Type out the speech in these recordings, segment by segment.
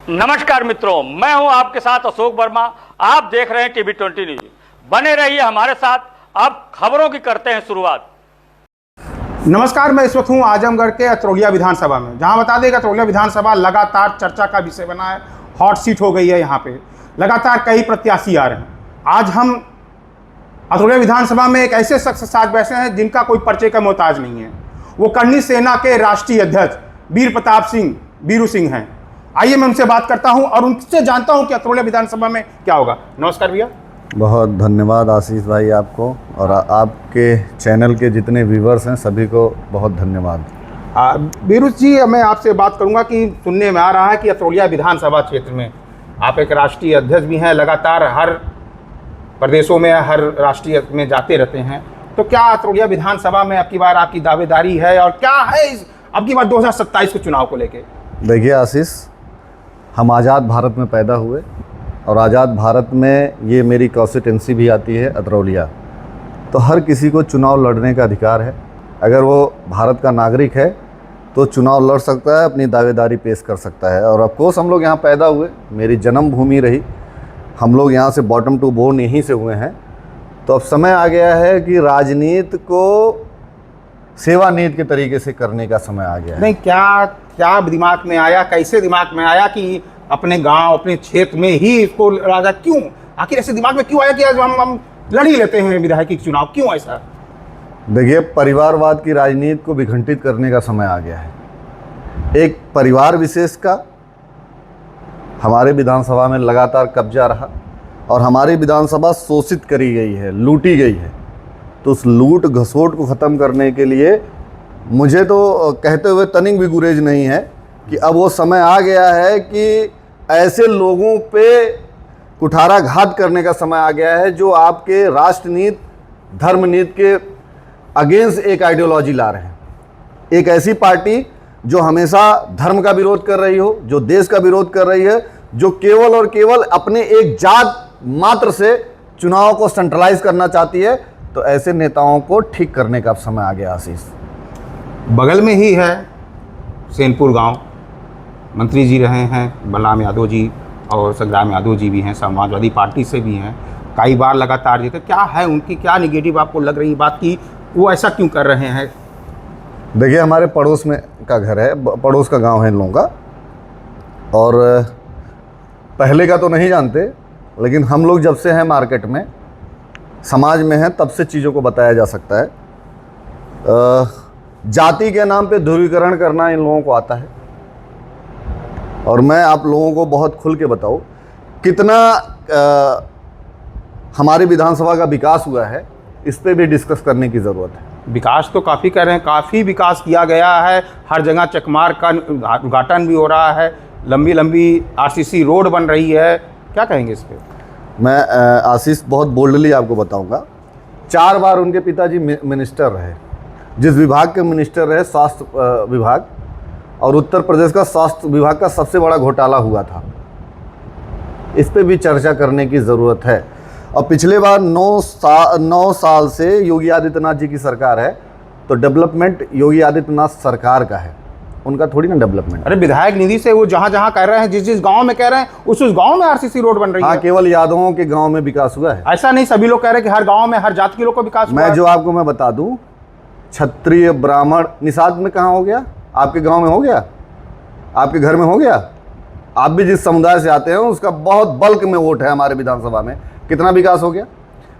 नमस्कार मित्रों, मैं हूं आपके साथ अशोक वर्मा। आप देख रहे हैं टीवी 20 न्यूज। बने रहिए हमारे साथ। अब खबरों की करते हैं शुरुआत। नमस्कार, मैं इस वक्त हूँ आजमगढ़ के अतरौलिया विधानसभा में, जहाँ बता दें कि अतरौलिया विधानसभा लगातार चर्चा का विषय बना है। हॉट सीट हो गई है। यहाँ पे लगातार कई प्रत्याशी आ रहे हैं। आज हम अतरौलिया विधानसभा में एक ऐसे शख्स के साथ बैठे हैं जिनका कोई परिचय का मोहताज नहीं है। वो करनी सेना के राष्ट्रीय अध्यक्ष वीर प्रताप सिंह वीरू सिंह हैं। आइए मैं उनसे बात करता हूं और उनसे जानता हूं कि अतरौलिया विधानसभा में क्या होगा। नमस्कार भैया। बहुत धन्यवाद आशीष भाई आपको, और आपके चैनल के जितने व्यूवर्स हैं सभी को बहुत धन्यवाद। वीरू जी, मैं आपसे बात करूंगा कि सुनने में आ रहा है कि अतरौलिया विधानसभा क्षेत्र में आप एक राष्ट्रीय अध्यक्ष भी हैं, लगातार हर प्रदेशों में हर राष्ट्रीय में जाते रहते हैं। तो क्या अतरौलिया विधानसभा में अब की बार आपकी दावेदारी है और क्या है अब की बार 2027 के चुनाव को लेके? देखिए आशीष, हम आज़ाद भारत में पैदा हुए और आज़ाद भारत में ये मेरी कॉन्स्टिट्यूंसी भी आती है अतरौलिया। तो हर किसी को चुनाव लड़ने का अधिकार है। अगर वो भारत का नागरिक है तो चुनाव लड़ सकता है, अपनी दावेदारी पेश कर सकता है। और ऑफकोर्स हम लोग यहाँ पैदा हुए, मेरी जन्मभूमि रही, हम लोग यहाँ से बॉटम टू बोर्न यहीं से हुए हैं। तो अब समय आ गया है कि राजनीति को सेवा नीति के तरीके से करने का समय आ गया है। नहीं, क्या दिमाग में आया, कैसे दिमाग में आया कि अपने गांव अपने क्षेत्र में ही इसको राजा, क्यों आखिर ऐसे दिमाग में क्यों आया कि आज हम लड़ ही लेते हैं विधायकी चुनाव? क्यों ऐसा? देखिए, परिवारवाद की राजनीति को विघटित करने का समय आ गया है। एक परिवार विशेष का हमारे विधानसभा में लगातार कब्जा रहा और हमारी विधानसभा शोषित करी गई है, लूटी गई है। तो उस लूट घसोट को ख़त्म करने के लिए मुझे तो कहते हुए तनिक भी गुरेज नहीं है कि अब वो समय आ गया है कि ऐसे लोगों पे कुठाराघात करने का समय आ गया है जो आपके राष्ट्रनीति धर्मनीति के अगेंस्ट एक आइडियोलॉजी ला रहे हैं। एक ऐसी पार्टी जो हमेशा धर्म का विरोध कर रही हो, जो देश का विरोध कर रही है, जो केवल और केवल अपने एक जात मात्र से चुनाव को सेंट्रलाइज करना चाहती है। तो ऐसे नेताओं को ठीक करने का समय आ गया आशीष। बगल में ही है सेनपुर गांव, मंत्री जी रहे हैं बलराम यादव जी और संग्राम यादव जी भी हैं, समाजवादी पार्टी से भी हैं, कई बार लगातार जीते। क्या है उनकी, क्या निगेटिव आपको लग रही बात कि वो ऐसा क्यों कर रहे हैं? देखिए, हमारे पड़ोस में का घर है, पड़ोस का गांव है इन लोगों का, और पहले का तो नहीं जानते, लेकिन हम लोग जब से हैं मार्केट में, समाज में हैं, तब से चीज़ों को बताया जा सकता है। जाति के नाम पे ध्रुवीकरण करना इन लोगों को आता है। और मैं आप लोगों को बहुत खुल के बताऊं कितना हमारी विधानसभा का विकास हुआ है, इस पे भी डिस्कस करने की ज़रूरत है। विकास तो काफ़ी कर रहे हैं, काफ़ी विकास किया गया है। हर जगह चकमार का उद्घाटन भी हो रहा है, लंबी लंबी आरसीसी रोड बन रही है। क्या कहेंगे इस पर? मैं आशीष बहुत बोल्डली आपको बताऊंगा, 4 बार उनके पिताजी मिनिस्टर रहे। जिस विभाग के मिनिस्टर रहे, स्वास्थ्य विभाग, और उत्तर प्रदेश का स्वास्थ्य विभाग का सबसे बड़ा घोटाला हुआ था। इस पे भी चर्चा करने की ज़रूरत है। और पिछले बार 9 साल से योगी आदित्यनाथ जी की सरकार है, तो डेवलपमेंट योगी आदित्यनाथ सरकार का है, उनका थोड़ी ना डेवलपमेंट। अरे विधायक निधि से वो जहाँ जहाँ कह रहे हैं, जिस गांव में कह रहे हैं, उस गांव में आरसीसी रोड बन रही है। हाँ, केवल यादवों के गांव में विकास हुआ है, ऐसा नहीं। सभी लोग कह रहे हैं कि हर गांव में हर जाति के लोग को विकास हुआ है। मैं जो आपको मैं बता दूं, क्षत्रिय ब्राह्मण निषाद में कहाँ हो गया? आपके गांव में हो गया? आपके घर में हो गया? आप भी जिस समुदाय से आते हैं उसका बहुत बल्क में वोट है हमारे विधानसभा में। कितना विकास हो गया?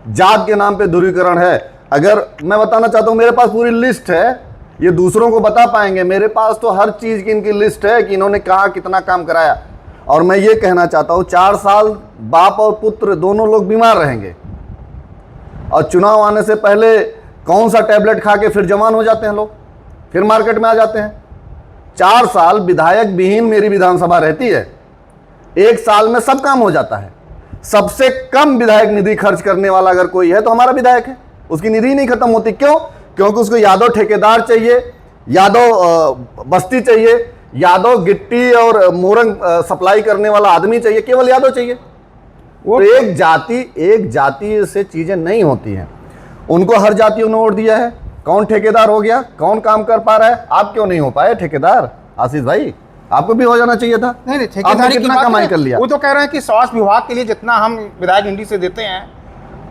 जात के नाम पे ध्रुवीकरण है। अगर मैं बताना चाहता हूँ, मेरे पास पूरी लिस्ट है, ये दूसरों को बता पाएंगे, मेरे पास तो हर चीज़ की इनकी लिस्ट है कि इन्होंने कहाँ कितना काम कराया। और मैं ये कहना चाहता हूँ, 4 साल बाप और पुत्र दोनों लोग बीमार रहेंगे, और चुनाव आने से पहले कौन सा टैबलेट खा के फिर जवान हो जाते हैं लोग, फिर मार्केट में आ जाते हैं। 4 साल विधायक विहीन मेरी विधानसभा रहती है, 1 साल में सब काम हो जाता है। सबसे कम विधायक निधि खर्च करने वाला अगर कोई है तो हमारा विधायक है। उसकी निधि नहीं खत्म होती। क्यों? क्योंकि उसको यादव ठेकेदार चाहिए, यादव बस्ती चाहिए, यादव गिट्टी और मोरंग सप्लाई करने वाला आदमी चाहिए, केवल यादव चाहिए। वो एक जाति से चीजें नहीं होती हैं। उनको हर जातियों ने वोट दिया है। कौन ठेकेदार हो गया? कौन काम कर पा रहा है? आप क्यों नहीं हो पाए ठेकेदार? आशीष भाई, आपको भी हो जाना चाहिए था। नहीं नहीं, आपने ठेकेदारी की कितना बात कमाई है। कर लिया? वो तो कह रहे हैं कि स्वास्थ्य विभाग के लिए जितना हम विधायक निधि से देते हैं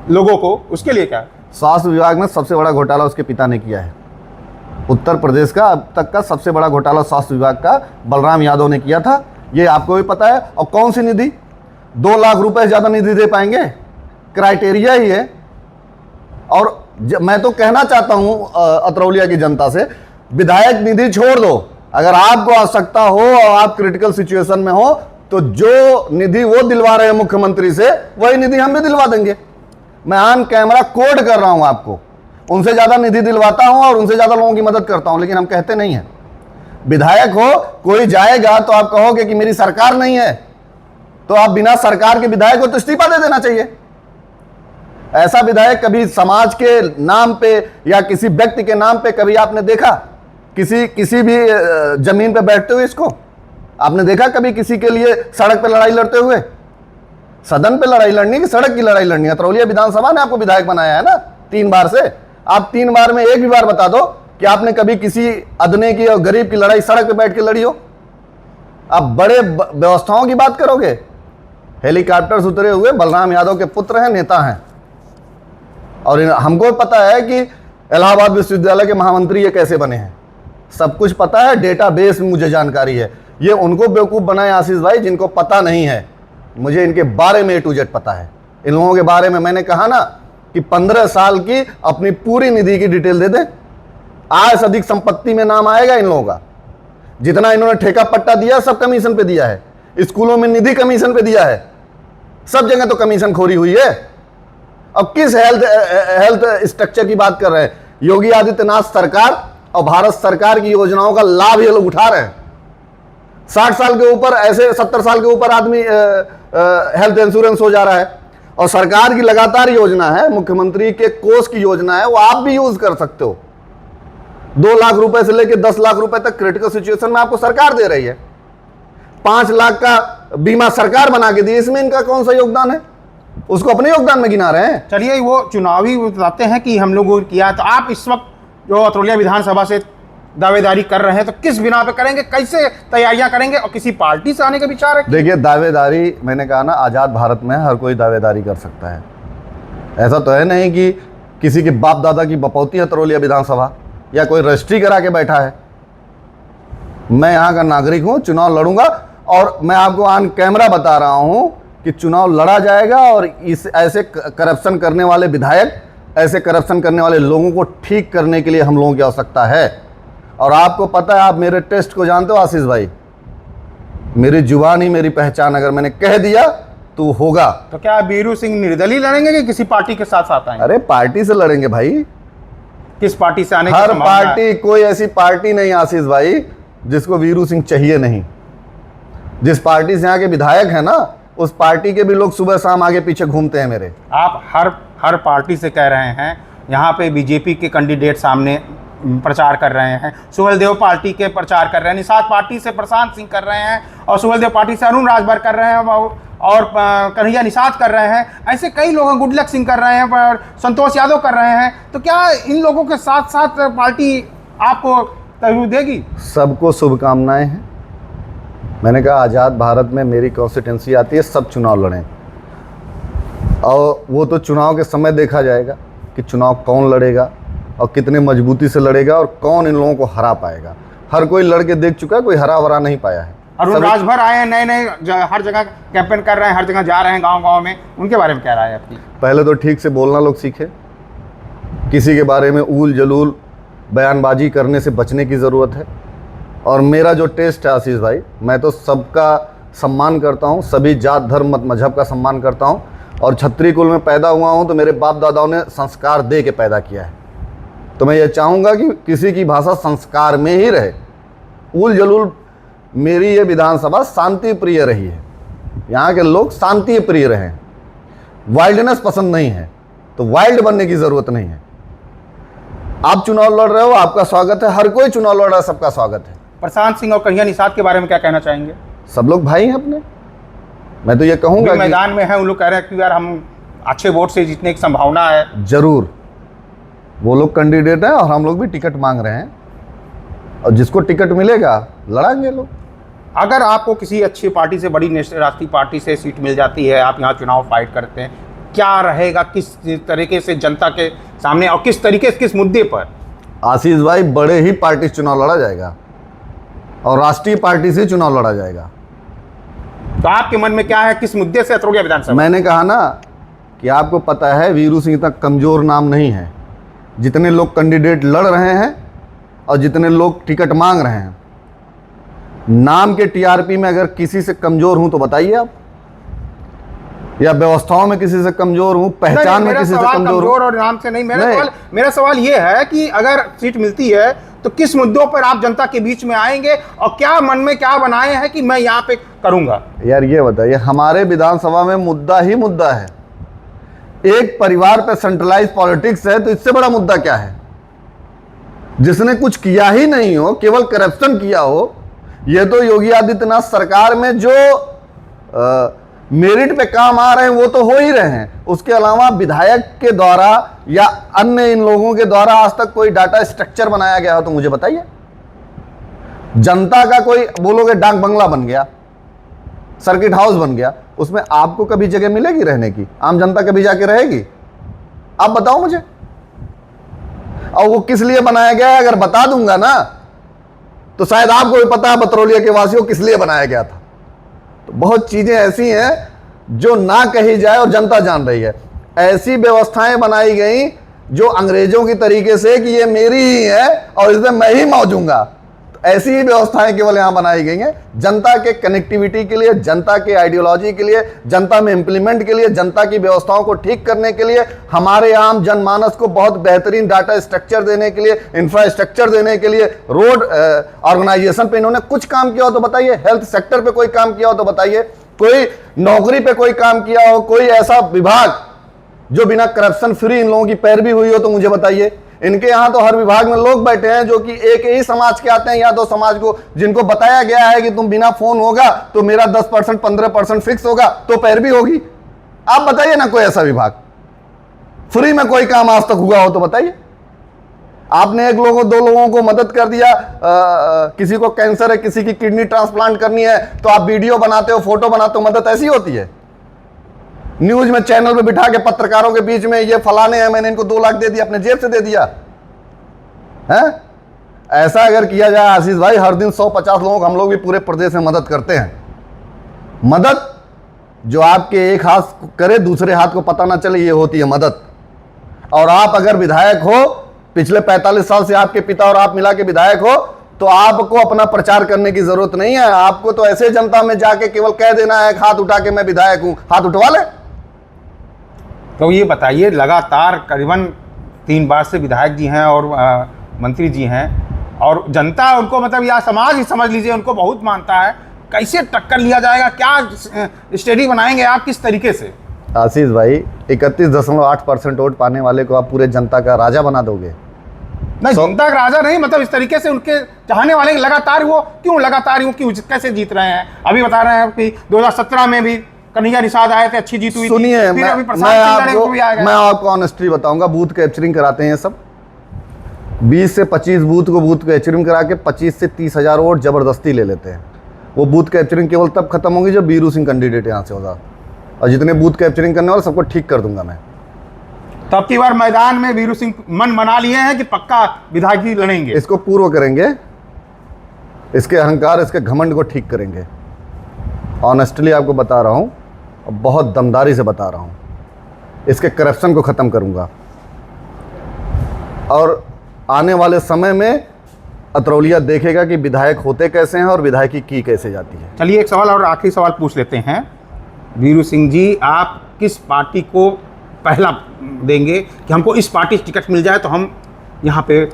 लोगों को, उसके लिए क्या? स्वास्थ्य विभाग में सबसे बड़ा घोटाला उसके पिता ने किया है। उत्तर प्रदेश का अब तक का सबसे बड़ा घोटाला स्वास्थ्य विभाग का बलराम यादव ने किया था, ये आपको भी पता है। और कौन सी निधि? 2 लाख रुपए से ज़्यादा निधि दे पाएंगे? क्राइटेरिया ही है। और मैं तो कहना चाहता हूं अतरौलिया की जनता से, विधायक निधि छोड़ दो। अगर आपको आवश्यकता हो और आप क्रिटिकल सिचुएशन में हो तो जो निधि वो दिलवा रहे हैं मुख्यमंत्री से, वही निधि हम भी दिलवा देंगे। मैं ऑन कैमरा कोड कर रहा हूं आपको, उनसे ज़्यादा निधि दिलवाता हूं और उनसे ज़्यादा लोगों की मदद करता हूं, लेकिन हम कहते नहीं हैं। विधायक हो, कोई जाएगा तो आप कहोगे कि मेरी सरकार नहीं है, तो आप बिना सरकार के विधायक हो तो इस्तीफा दे देना चाहिए। ऐसा विधायक कभी समाज के नाम पे या किसी व्यक्ति के नाम पे कभी आपने देखा? किसी भी जमीन पे बैठते हुए इसको आपने देखा कभी किसी के लिए सड़क पे लड़ाई लड़ते हुए? सदन पे लड़ाई लड़नी कि सड़क की लड़ाई लड़नी है? अतरौलिया विधानसभा ने आपको विधायक बनाया है ना 3 बार से। आप 3 बार में एक भी बार बता दो कि आपने कभी किसी अदने की और गरीब की लड़ाई सड़क पे बैठ के लड़ी हो? आप बड़े व्यवस्थाओं की बात करोगे। हेलीकॉप्टर से उतरे हुए बलराम यादव के पुत्र हैं, नेता हैं, और हमको पता है कि इलाहाबाद विश्वविद्यालय के महामंत्री ये कैसे बने हैं, सब कुछ पता है। डेटाबेस में मुझे जानकारी है। ये उनको बेवकूफ़ बनाए आशीष भाई जिनको पता नहीं है। मुझे इनके बारे में A to Z पता है। इन लोगों के बारे में मैंने कहा ना कि 15 साल की अपनी पूरी निधि की डिटेल दे दें, आय से अधिक संपत्ति में नाम आएगा इन लोगों का। जितना इन्होंने ठेका पट्टा दिया सब कमीशन पे दिया है, स्कूलों में निधि कमीशन पे दिया है, सब जगह तो कमीशन खोरी हुई है। अब किस हेल्थ स्ट्रक्चर की बात कर रहे हैं? योगी आदित्यनाथ सरकार और भारत सरकार की योजनाओं का लाभ ये लोग उठा रहे हैं। 60 साल के ऊपर, ऐसे 70 साल के ऊपर आदमी हेल्थ इंश्योरेंस हो जा रहा है। और सरकार की लगातार योजना है, मुख्यमंत्री के कोष की योजना है, वो आप भी यूज कर सकते हो। 2 लाख रुपए से लेकर 10 लाख रुपए तक क्रिटिकल सिचुएशन में आपको सरकार दे रही है। 5 लाख का बीमा सरकार बना के दी, इसमें इनका कौन सा योगदान है? उसको अपने योगदान में गिना रहे हैं। चलिए, वो चुनावी बताते हैं कि हम लोगों ने किया, तो आप इस वक्त जो अतरौलिया विधानसभा से दावेदारी कर रहे हैं तो किस बिना पे करेंगे, कैसे तैयारियां करेंगे, और किसी पार्टी से आने का विचार है? देखिए, दावेदारी मैंने कहा ना, आज़ाद भारत में हर कोई दावेदारी कर सकता है। ऐसा तो है नहीं कि किसी के बाप दादा की बपौती है अतरौलिया विधानसभा या कोई रजिस्ट्री करा के बैठा है। मैं यहाँ का नागरिक हूँ, चुनाव लड़ूंगा, और मैं आपको ऑन कैमरा बता रहा हूँ कि चुनाव लड़ा जाएगा। और इस ऐसे करप्शन करने वाले विधायक, ऐसे करप्शन करने वाले लोगों को ठीक करने के लिए हम लोगों की आवश्यकता है। और आपको पता है, आप मेरे टेस्ट को जानते हो आशीष भाई, मेरी जुबान ही मेरी पहचान। अगर मैंने कह दिया तो होगा। तो क्या बीरू सिंह निर्दलीय लड़ेंगे कि किसी पार्टी के साथ साथ आएंगे? अरे पार्टी से लड़ेंगे भाई। किस पार्टी से आने की हर संभावना है? पार्टी, कोई ऐसी पार्टी नहीं आशीष भाई जिसको वीरू सिंह चाहिए नहीं। जिस पार्टी से यहाँ के विधायक है ना, उस पार्टी के भी लोग सुबह शाम आगे पीछे घूमते हैं मेरे। आप हर पार्टी से कह रहे हैं, यहाँ पे बीजेपी के कैंडिडेट सामने प्रचार कर रहे हैं, सुहेलदेव पार्टी के प्रचार कर रहे हैं, निषाद पार्टी से प्रशांत सिंह कर रहे हैं, और सुहेलदेव पार्टी से अरुण राजभर कर रहे हैं, और कन्हैया निषाद कर रहे हैं। ऐसे कई लोग हैं, गुडलक सिंह कर रहे हैं, और संतोष यादव कर रहे हैं। तो क्या इन लोगों के साथ साथ पार्टी आपको तहरीर देगी? सबको शुभकामनाएं हैं। मैंने कहा आज़ाद भारत में मेरी कॉन्स्टिट्यूंसी आती है, सब चुनाव लड़ें, और वो तो चुनाव के समय देखा जाएगा कि चुनाव कौन लड़ेगा और कितने मजबूती से लड़ेगा और कौन इन लोगों को हरा पाएगा। हर कोई लड़के देख चुका है, कोई हरा भरा नहीं पाया है। अरुण राजभर आए हैं, नए हर जगह कैंपेन कर रहे हैं, हर जगह जा रहे हैं गांव-गांव में, उनके बारे में क्या राय है आपकी? पहले तो ठीक से बोलना लोग सीखे, किसी के बारे में ऊल जलूल बयानबाजी करने से बचने की ज़रूरत है। और मेरा जो टेस्ट है आशीष भाई, मैं तो सबका सम्मान करता हूँ, सभी जात धर्म मत मजहब का सम्मान करता हूँ, और क्षत्रिय कुल में पैदा हुआ हूँ तो मेरे बाप दादाओं ने संस्कार दे के पैदा किया है। तो मैं ये चाहूँगा कि किसी की भाषा संस्कार में ही रहे। ऊल जलूल, मेरी ये विधानसभा शांति प्रिय रही है, यहाँ के लोग शांति प्रिय रहे, वाइल्डनेस पसंद नहीं है, तो वाइल्ड बनने की ज़रूरत नहीं है। आप चुनाव लड़ रहे हो, आपका स्वागत है, हर कोई चुनाव लड़ रहा है, सबका स्वागत है। प्रशांत सिंह और कन्हैया निषाद के बारे में क्या कहना चाहेंगे? सब लोग भाई हैं अपने। मैं तो ये कहूँगा मैदान में है, उन लोग कह रहे हैं कि यार हम अच्छे वोट से जीतने की संभावना है। जरूर, वो लोग कैंडिडेट हैं और हम लोग भी टिकट मांग रहे हैं, और जिसको टिकट मिलेगा लड़ाएंगे लोग। अगर आपको किसी अच्छी पार्टी से, बड़ी राष्ट्रीय पार्टी से सीट मिल जाती है, आप यहाँ चुनाव फाइट करते हैं, क्या रहेगा, किस तरीके से जनता के सामने और किस तरीके से, किस मुद्दे पर? आशीष भाई, बड़े ही पार्टी से चुनाव लड़ा जाएगा और राष्ट्रीय पार्टी से चुनाव लड़ा जाएगा। तो आपके मन में क्या है, किस मुद्दे से अतरौलिया विधानसभा? मैंने कहा ना कि आपको पता है वीरू सिंह इतना कमज़ोर नाम नहीं है। जितने लोग कैंडिडेट लड़ रहे हैं और जितने लोग टिकट मांग रहे हैं, नाम के टीआरपी में अगर किसी से कमज़ोर हूं तो बताइए आप, या व्यवस्थाओं में किसी से कमज़ोर हूं, पहचान में किसी से कमज़ोर हूं। और नाम से नहीं, मेरा सवाल ये है कि अगर सीट मिलती है तो किस मुद्दों पर आप जनता के बीच में आएंगे और क्या मन में क्या बनाए हैं कि मैं यहाँ पे करूंगा? यार ये बताइए, हमारे विधानसभा में मुद्दा ही मुद्दा है। एक परिवार पे सेंट्रलाइज पॉलिटिक्स है, तो इससे बड़ा मुद्दा क्या है? जिसने कुछ किया ही नहीं हो, केवल करप्शन किया हो। ये तो योगी आदित्यनाथ सरकार में जो मेरिट पे काम आ रहे हैं वो तो हो ही रहे हैं, उसके अलावा विधायक के द्वारा या अन्य इन लोगों के द्वारा आज तक कोई डाटा स्ट्रक्चर बनाया गया हो तो मुझे बताइए। जनता का कोई बोलोगे डाक बंगला बन गया, सर्किट हाउस बन गया, उसमें आपको कभी जगह मिलेगी रहने की? आम जनता कभी जाके रहेगी? आप बताओ मुझे। और वो किस लिए बनाया गया है अगर बता दूंगा ना तो शायद आपको भी पता है बतरौलिया के वासियों किस लिए बनाया गया था। तो बहुत चीजें ऐसी हैं जो ना कही जाए और जनता जान रही है। ऐसी व्यवस्थाएं बनाई गई जो अंग्रेजों की तरीके से कि ये मेरी ही है और इसमें मैं ही मौजूंगा। तो ऐसी ही व्यवस्थाएं केवल यहां बनाई गई हैं जनता के कनेक्टिविटी के लिए, जनता के आइडियोलॉजी के लिए, जनता में इंप्लीमेंट के लिए, जनता की व्यवस्थाओं को ठीक करने के लिए, हमारे आम जनमानस को बहुत बेहतरीन डाटा स्ट्रक्चर देने के लिए, इंफ्रास्ट्रक्चर देने के लिए। रोड ऑर्गेनाइजेशन पे इन्होंने कुछ काम किया हो तो बताइए, हेल्थ सेक्टर पे कोई काम किया हो तो बताइए, कोई नौकरी पे कोई काम किया हो, कोई ऐसा विभाग जो बिना करप्शन फ्री इन लोगों की पैरवी हुई हो तो मुझे बताइए। इनके यहां तो हर विभाग में लोग बैठे हैं जो कि एक ही समाज के आते हैं या दो समाज को, जिनको बताया गया है कि तुम बिना फोन होगा तो मेरा 10% 15% फिक्स होगा तो पैरवी होगी। आप बताइए ना कोई ऐसा विभाग, फ्री में कोई काम आज तक हुआ हो तो बताइए। आपने एक लोगों दो लोगों को मदद कर दिया, किसी को कैंसर है, किसी की किडनी ट्रांसप्लांट करनी है तो आप वीडियो बनाते हो, फोटो बनाते हो, मदद ऐसी होती है? न्यूज में चैनल पे बिठा के पत्रकारों के बीच में ये फलाने हैं, मैंने इनको 2 लाख दे दिया, अपने जेब से दे दिया है? ऐसा अगर किया जाए आशीष भाई, हर दिन 150 लोगों को हम लोग भी पूरे प्रदेश में मदद करते हैं। मदद जो आपके एक हाथ करे दूसरे हाथ को पता ना चले, ये होती है मदद। और आप अगर विधायक हो, पिछले 45 साल से आपके पिता और आप मिला के विधायक हो, तो आपको अपना प्रचार करने की जरूरत नहीं है। आपको तो ऐसे जनता में जाके केवल कह देना है, हाथ उठा के मैं विधायक हूं, हाथ उठवा ले। तो ये बताइए, लगातार करीबन 3 बार से विधायक जी हैं और मंत्री जी हैं और जनता उनको, मतलब या समाज ही समझ लीजिए, उनको बहुत मानता है। कैसे टक्कर लिया जाएगा, क्या स्टडी बनाएंगे आप, किस तरीके से? आशीष भाई, 31.8% वोट पाने वाले को आप पूरे जनता का राजा बना दोगे? नहीं, जनता का राजा नहीं, मतलब इस तरीके से उनके चाहने वाले लगातार वो क्यों कैसे जीत रहे हैं? अभी बता रहे हैं कि 2017 में भी कन्हैया निषाद आए थे, अच्छी जीत हुई। सुनिए, मैं आपको ऑनेस्टली बताऊंगा, बूथ कैप्चरिंग कराते हैं सब। 20 से 25 बूथ को बूथ कैप्चरिंग करा के 25 से 30 हजार वोट जबरदस्ती ले लेते हैं। वो बूथ कैप्चरिंग केवल तब खत्म होगी जब वीरू सिंह कैंडिडेट यहाँ से होगा, और जितने बूथ कैप्चरिंग करने वाले सबको ठीक कर दूंगा मैं। तो अब की बार मैदान में वीरू सिंह मन बना लिए हैं कि पक्का विधायक ही लड़ेंगे? इसको पूर्व करेंगे, इसके अहंकार, इसके घमंड को ठीक करेंगे। ऑनेस्टली आपको बता रहा हूँ, और बहुत दमदारी से बता रहा हूँ, इसके करप्शन को ख़त्म करूँगा। और आने वाले समय में अतरौलिया देखेगा कि विधायक होते कैसे हैं और विधायकी की कैसे जाती है। चलिए एक सवाल और आखिरी सवाल पूछ लेते हैं। वीरू सिंह जी, आप किस पार्टी को पहला देंगे कि हमको इस पार्टी से टिकट मिल जाए तो हम यहाँ पे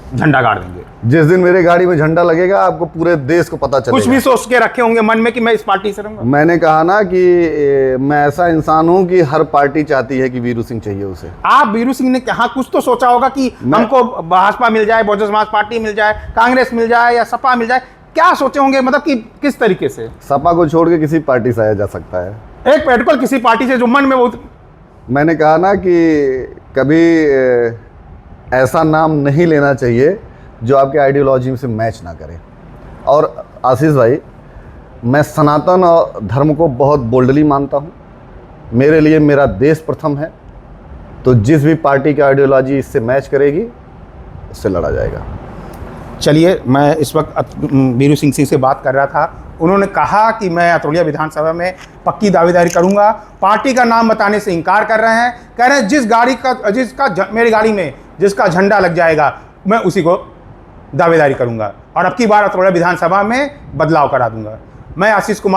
झंडा गाड़ देंगे? जिस दिन मेरे गाड़ी में झंडा लगेगा आपको पूरे देश को पता चलेगा। कुछ भी सोच के रखे होंगे मन में कि मैं इस पार्टी से रहूंगा? मैंने कहा ना कि मैं ऐसा इंसान हूं कि हर पार्टी चाहती है कि वीरू सिंह चाहिए उसे। आप वीरू सिंह ने कहा कुछ तो सोचा होगा कि हमको भाजपा मिल जाए, बहुजन समाज पार्टी मिल जाए, कांग्रेस मिल जाए या सपा मिल जाए, क्या सोचे होंगे? मतलब कि किस तरीके से? सपा को छोड़ के किसी पार्टी से आया जा सकता है, एक पर्टिकुलर किसी पार्टी से जो मन में बहुत। मैंने कहा ना कि कभी ऐसा नाम नहीं लेना चाहिए जो आपके आइडियोलॉजी से मैच ना करे। और आशीष भाई, मैं सनातन और धर्म को बहुत बोल्डली मानता हूँ। मेरे लिए मेरा देश प्रथम है, तो जिस भी पार्टी की आइडियोलॉजी इससे मैच करेगी उससे लड़ा जाएगा। चलिए, मैं इस वक्त बीरू सिंह से बात कर रहा था। उन्होंने कहा कि मैं अतरौलिया विधानसभा में पक्की दावेदारी करूंगा। पार्टी का नाम बताने से इनकार कर रहे हैं। कह रहे हैं मेरी गाड़ी में जिसका झंडा लग जाएगा मैं उसी को दावेदारी करूंगा और अब की बार अतरौलिया विधानसभा में बदलाव करा दूंगा। मैं आशीष कुमार